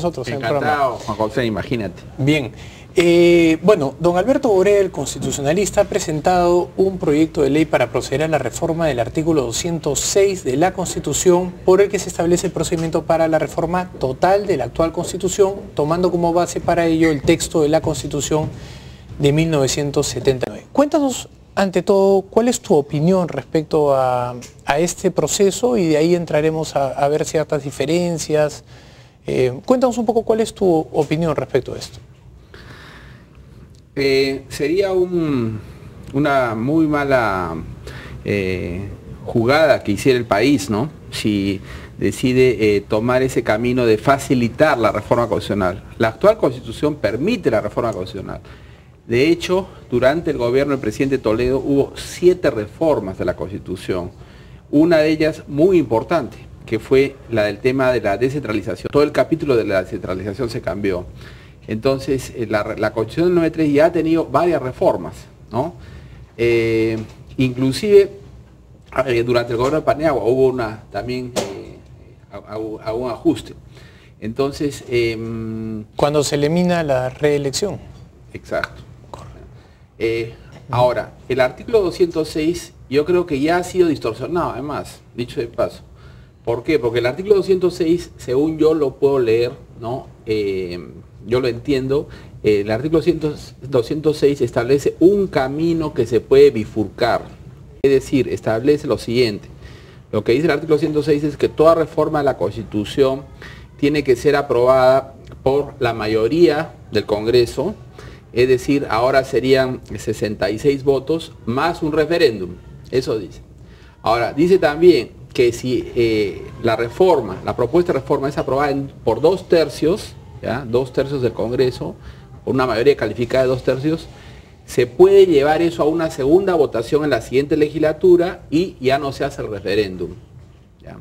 Nosotros Encantado, Juan José, imagínate. Bien. Bueno, don Alberto Borea, el constitucionalista, ha presentado un proyecto de ley para proceder a la reforma del artículo 206 de la Constitución, por el que se establece el procedimiento para la reforma total de la actual Constitución, tomando como base para ello el texto de la Constitución de 1979. Cuéntanos, ante todo, ¿cuál es tu opinión respecto a este proceso? Y de ahí entraremos a ver ciertas diferencias. Cuéntanos un poco cuál es tu opinión respecto a esto. Sería una muy mala jugada que hiciera el país, ¿no? Si decide tomar ese camino de facilitar la reforma constitucional. La actual Constitución permite la reforma constitucional. De hecho, durante el gobierno del presidente Toledo hubo 7 reformas de la Constitución. Una de ellas muy importante, que fue la del tema de la descentralización. Todo el capítulo de la descentralización se cambió. Entonces, la Constitución del 93 ya ha tenido varias reformas, ¿no? Inclusive, durante el gobierno de Paniagua hubo también un ajuste. Entonces... cuando se elimina la reelección. Exacto. Ahora, el artículo 206 yo creo que ya ha sido distorsionado, además, dicho de paso. ¿Por qué? Porque el artículo 206, según yo lo puedo leer, ¿no? Yo lo entiendo, el artículo 206 establece un camino que se puede bifurcar. Es decir, establece lo siguiente. Lo que dice el artículo 206 es que toda reforma de la Constitución tiene que ser aprobada por la mayoría del Congreso. Es decir, ahora serían 66 votos más un referéndum. Eso dice. Ahora, dice también que si la propuesta de reforma es aprobada por 2/3, ¿ya? 2/3 del Congreso, por una mayoría calificada de 2/3, se puede llevar eso a una segunda votación en la siguiente legislatura y ya no se hace el referéndum, ¿ya?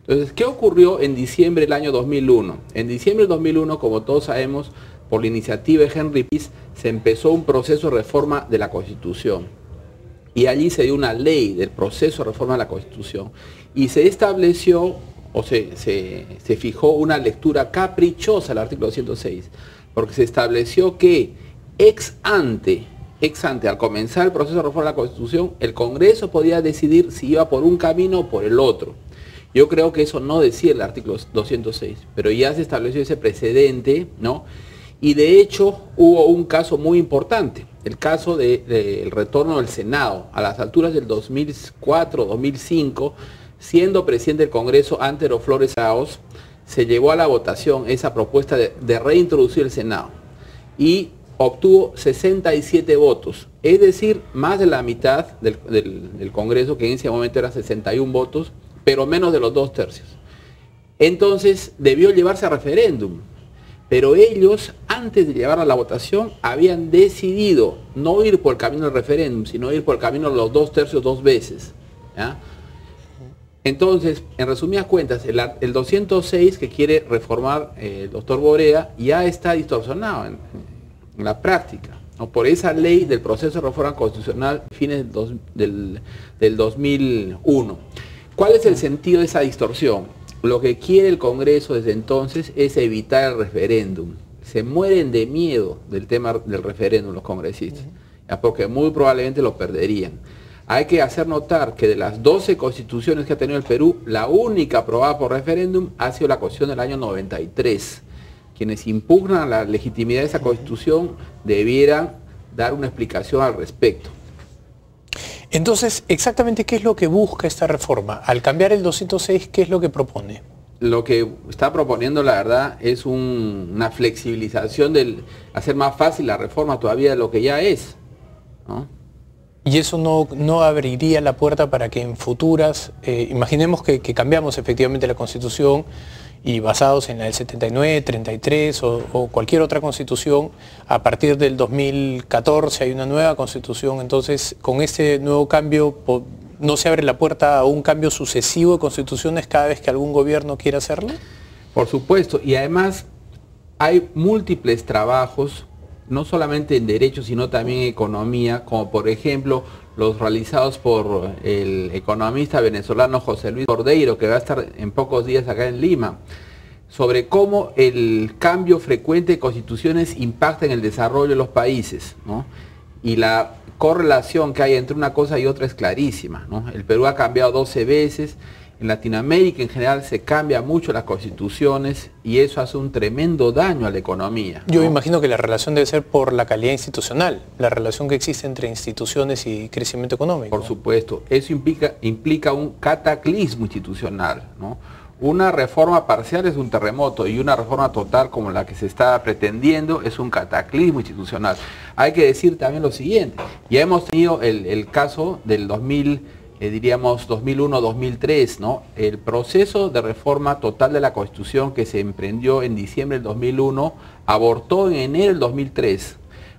Entonces, ¿qué ocurrió en diciembre del año 2001? En diciembre del 2001, como todos sabemos, por la iniciativa de Henry Piz, se empezó un proceso de reforma de la Constitución. Y allí se dio una ley del proceso de reforma de la Constitución. Y se estableció, o se fijó una lectura caprichosa al artículo 206, porque se estableció que ex ante, al comenzar el proceso de reforma de la Constitución, el Congreso podía decidir si iba por un camino o por el otro. Yo creo que eso no decía el artículo 206, pero ya se estableció ese precedente, ¿no? Y de hecho hubo un caso muy importante, el caso del retorno del Senado. A las alturas del 2004-2005, siendo presidente del Congreso Antero Flores Arauz, se llevó a la votación esa propuesta de reintroducir el Senado y obtuvo 67 votos, es decir, más de la mitad del Congreso, que en ese momento era 61 votos, pero menos de los 2/3. Entonces debió llevarse a referéndum. Pero ellos, antes de llevar a la votación, habían decidido no ir por el camino del referéndum, sino ir por el camino de los 2/3 2 veces, ¿ya? Entonces, en resumidas cuentas, el 206 que quiere reformar el doctor Borea ya está distorsionado en la práctica, ¿no? Por esa ley del proceso de reforma constitucional fines del 2001. ¿Cuál es el sentido de esa distorsión? Lo que quiere el Congreso desde entonces es evitar el referéndum. Se mueren de miedo del tema del referéndum los congresistas, ¿ya? Porque muy probablemente lo perderían. Hay que hacer notar que de las 12 constituciones que ha tenido el Perú, la única aprobada por referéndum ha sido la Constitución del año 93. Quienes impugnan la legitimidad de esa Constitución debieran dar una explicación al respecto. Entonces, exactamente, ¿qué es lo que busca esta reforma? Al cambiar el 206, ¿qué es lo que propone? Lo que está proponiendo, la verdad, es una flexibilización hacer más fácil la reforma todavía de lo que ya es, ¿no? Y eso no abriría la puerta para que en futuras, imaginemos que cambiamos efectivamente la Constitución y basados en la del 79, 33 o cualquier otra constitución, a partir del 2014 hay una nueva constitución. Entonces, con este nuevo cambio, ¿no se abre la puerta a un cambio sucesivo de constituciones cada vez que algún gobierno quiera hacerlo? Por supuesto, y además hay múltiples trabajos, no solamente en derecho, sino también en economía, como por ejemplo los realizados por el economista venezolano José Luis Cordeiro, que va a estar en pocos días acá en Lima, sobre cómo el cambio frecuente de constituciones impacta en el desarrollo de los países, ¿no? Y la correlación que hay entre una cosa y otra es clarísima, ¿no? El Perú ha cambiado 12 veces, en Latinoamérica en general se cambia mucho las constituciones y eso hace un tremendo daño a la economía, ¿no? Yo imagino que la relación debe ser por la calidad institucional, la relación que existe entre instituciones y crecimiento económico. Por supuesto, eso implica un cataclismo institucional, ¿no? Una reforma parcial es un terremoto y una reforma total como la que se está pretendiendo es un cataclismo institucional. Hay que decir también lo siguiente, ya hemos tenido el caso del 2001-2003, ¿no? El proceso de reforma total de la Constitución que se emprendió en diciembre del 2001 abortó en enero del 2003,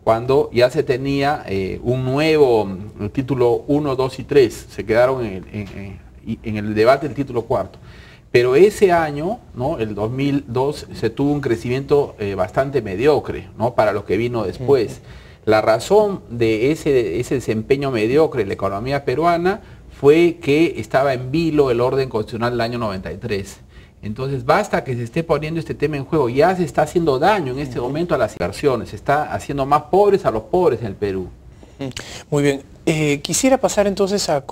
cuando ya se tenía un nuevo título 1, 2 y 3, se quedaron en el debate del título cuarto. Pero ese año, ¿no? El 2002, se tuvo un crecimiento bastante mediocre, ¿no? Para lo que vino después. La razón de ese desempeño mediocre en la economía peruana fue que estaba en vilo el orden constitucional del año 93. Entonces basta que se esté poniendo este tema en juego, ya se está haciendo daño en este momento a las inversiones, se está haciendo más pobres a los pobres en el Perú. Muy bien, quisiera pasar entonces a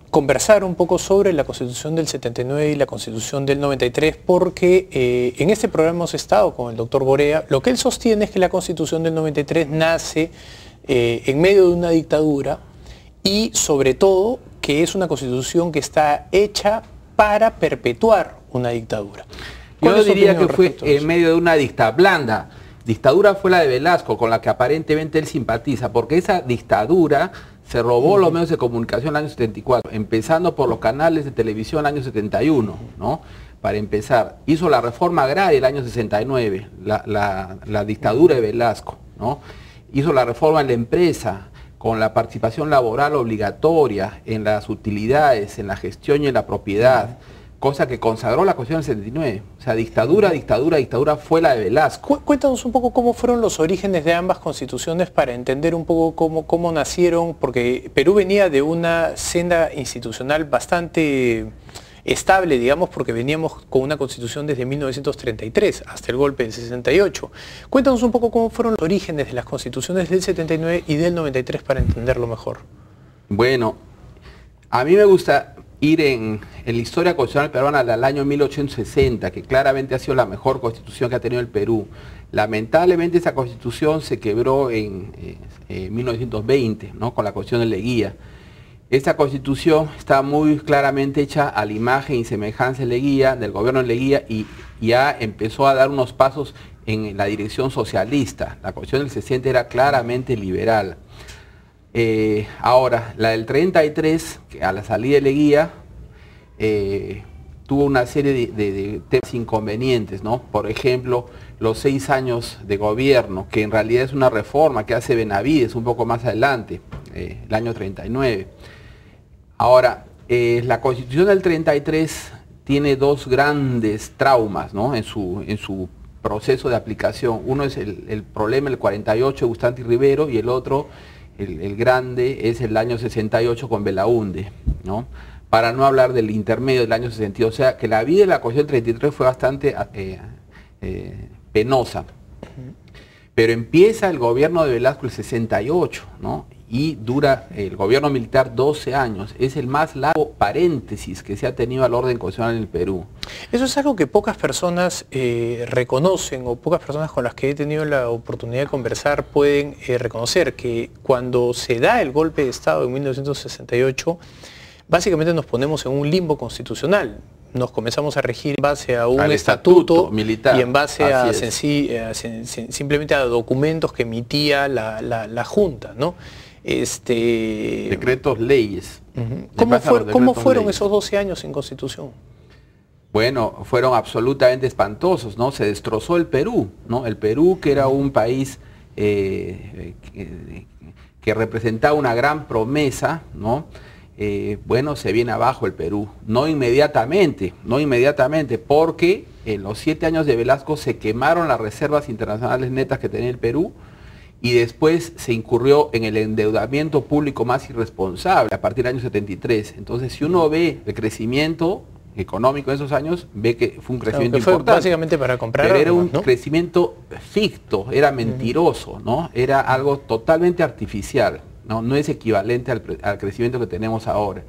conversar un poco sobre la Constitución del 79 y la Constitución del 93, porque en este programa hemos estado con el doctor Borea. Lo que él sostiene es que la Constitución del 93 nace en medio de una dictadura y sobre todo que es una Constitución que está hecha para perpetuar una dictadura. Yo diría que fue en medio de una blanda. Dictadura fue la de Velasco, con la que aparentemente él simpatiza, porque esa dictadura se robó los medios de comunicación en el año 74, empezando por los canales de televisión en el año 71, ¿no? Para empezar, hizo la reforma agraria el año 69, la dictadura de Velasco, ¿no? Hizo la reforma en la empresa, con la participación laboral obligatoria en las utilidades, en la gestión y en la propiedad, cosa que consagró la Constitución del 79. O sea, dictadura fue la de Velasco. Cuéntanos un poco cómo fueron los orígenes de ambas constituciones para entender un poco cómo nacieron, porque Perú venía de una senda institucional bastante estable, digamos, porque veníamos con una constitución desde 1933 hasta el golpe del 68. Cuéntanos un poco cómo fueron los orígenes de las constituciones del 79 y del 93 para entenderlo mejor. Bueno, a mí me gusta ir en la historia constitucional peruana del año 1860, que claramente ha sido la mejor constitución que ha tenido el Perú. Lamentablemente esa constitución se quebró en 1920, ¿no? Con la Constitución de Leguía. Esta constitución está muy claramente hecha a la imagen y semejanza de Leguía, del gobierno de Leguía, y ya empezó a dar unos pasos en la dirección socialista. La Constitución del 60 era claramente liberal. Ahora, la del 33, que a la salida de Leguía, tuvo una serie de temas inconvenientes, ¿no? Por ejemplo, los 6 años de gobierno, que en realidad es una reforma que hace Benavides un poco más adelante, el año 39. Ahora, la Constitución del 33 tiene dos grandes traumas, ¿no? en su proceso de aplicación. Uno es el problema del 48 de Bustamante y Rivero, y el otro, el grande, es el año 68 con Belaúnde, ¿no? Para no hablar del intermedio del año 62. O sea, que la vida de la Constitución del 33 fue bastante penosa. Pero empieza el gobierno de Velasco el 68, ¿no? Y dura el gobierno militar 12 años. Es el más largo paréntesis que se ha tenido al orden constitucional en el Perú. Eso es algo que pocas personas reconocen, o pocas personas con las que he tenido la oportunidad de conversar pueden reconocer, que cuando se da el golpe de Estado en 1968, básicamente nos ponemos en un limbo constitucional. Nos comenzamos a regir en base a un estatuto militar y en base a simplemente a documentos que emitía la Junta, ¿no? Decretos, leyes. ¿Cómo fueron esos 12 años sin Constitución? Bueno, fueron absolutamente espantosos, ¿no? Se destrozó el Perú, ¿no? El Perú, que era un país que representaba una gran promesa, ¿no? Bueno, se viene abajo el Perú, no inmediatamente, porque en los 7 años de Velasco se quemaron las reservas internacionales netas que tenía el Perú, y después se incurrió en el endeudamiento público más irresponsable a partir del año 73. Entonces, si uno ve el crecimiento económico en esos años, ve que fue un crecimiento importante. Básicamente para comprar. Pero era un crecimiento ficto, era mentiroso, ¿no? Era algo totalmente artificial, ¿no? No es equivalente al crecimiento que tenemos ahora.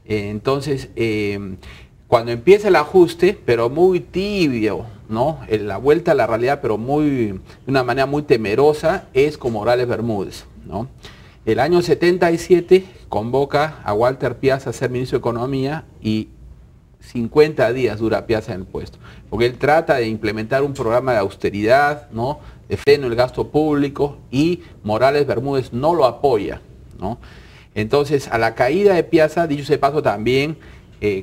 Entonces, cuando empieza el ajuste, pero muy tibio, ¿no? La vuelta a la realidad, pero de una manera muy temerosa, es con Morales Bermúdez, ¿no? El año 77 convoca a Walter Piazza a ser ministro de Economía y 50 días dura Piazza en el puesto, porque él trata de implementar un programa de austeridad, ¿no? De freno el gasto público, y Morales Bermúdez no lo apoya, ¿no? Entonces, a la caída de Piazza, dicho sea de paso, también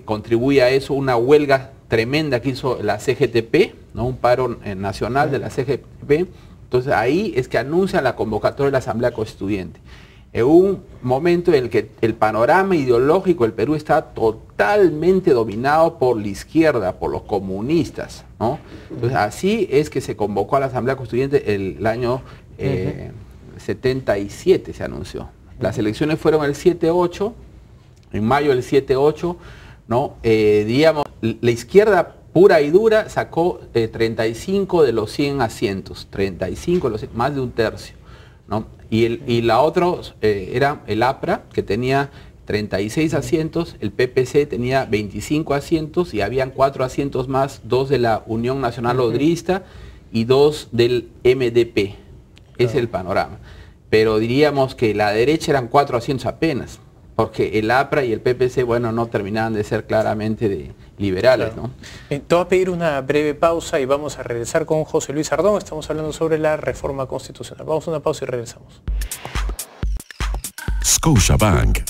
contribuye a eso una huelga tremenda que hizo la CGTP, ¿no? Un paro nacional de la CGTP. Entonces ahí es que anuncian la convocatoria de la Asamblea Constituyente. En un momento en el que el panorama ideológico del Perú está totalmente dominado por la izquierda, por los comunistas, ¿no? Entonces así es que se convocó a la Asamblea Constituyente el año 77, se anunció. Las elecciones fueron el 7-8, en mayo del 7-8, ¿no? Digamos, la izquierda pura y dura sacó 35 de los 100 asientos, 35 de los 100, más de un tercio, ¿no? Y la otra era el APRA, que tenía 36 asientos, el PPC tenía 25 asientos y habían 4 asientos más, 2 de la Unión Nacional Odrista y 2 del MDP. Ese es el panorama. Pero diríamos que la derecha eran 4 asientos apenas, porque el APRA y el PPC, bueno, no terminaban de ser claramente liberales, ¿no? Te voy a pedir una breve pausa y vamos a regresar con José Luis Ardón. Estamos hablando sobre la reforma constitucional. Vamos a una pausa y regresamos. Scotiabank